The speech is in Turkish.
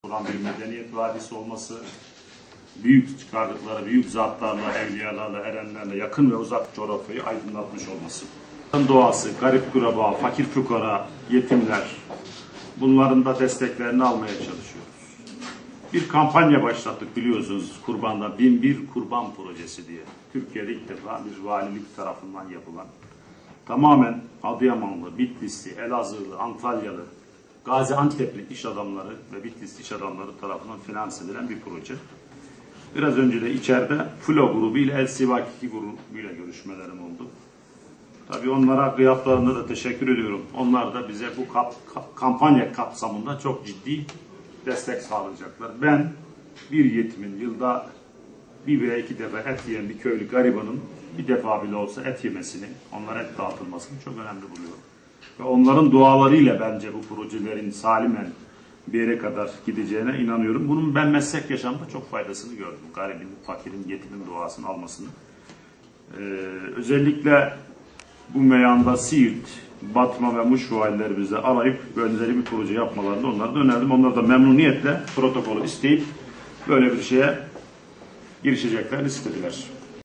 olan bir medeniyet vadisi olması, büyük çıkardıkları, büyük zatlarla, evliyalarla, erenlerle yakın ve uzak coğrafyayı aydınlatmış olması. Doğası, garip kuraba, fakir fukara, yetimler, bunların da desteklerini almaya çalışıyoruz. Bir kampanya başlattık biliyorsunuz kurbanda, 1001 kurban projesi diye. Türkiye'de ilk defa bir valilik tarafından yapılan, tamamen Adıyamanlı, Bitlisli, Elazığlı, Antalyalı, Gaziantep'li iş adamları ve Bitlisli iş adamları tarafından finanse edilen bir proje. Biraz önce de içeride FLO grubu ile El Sivakiki grubu ile görüşmelerim oldu. Tabii onlara gıyaplarında da teşekkür ediyorum. Onlar da bize bu kampanya kapsamında çok ciddi destek sağlayacaklar. Ben bir yetimin yılda bir veya iki defa et yiyen bir köylü garibanın bir defa bile olsa et yemesini, onlara et dağıtılmasını çok önemli buluyorum. Ve onların dualarıyla bence bu projelerin salimen bir yere kadar gideceğine inanıyorum. Bunun ben meslek yaşamda çok faydasını gördüm. Garibin, fakirin, yetimin duasını almasını. Özellikle bu meyanda Siirt, Batman ve Muş valilerimizi arayıp benzeri bir proje yapmalarını onlara da önerdim. Onlar da memnuniyetle protokolü isteyip böyle bir şeye girişeceklerini istediler.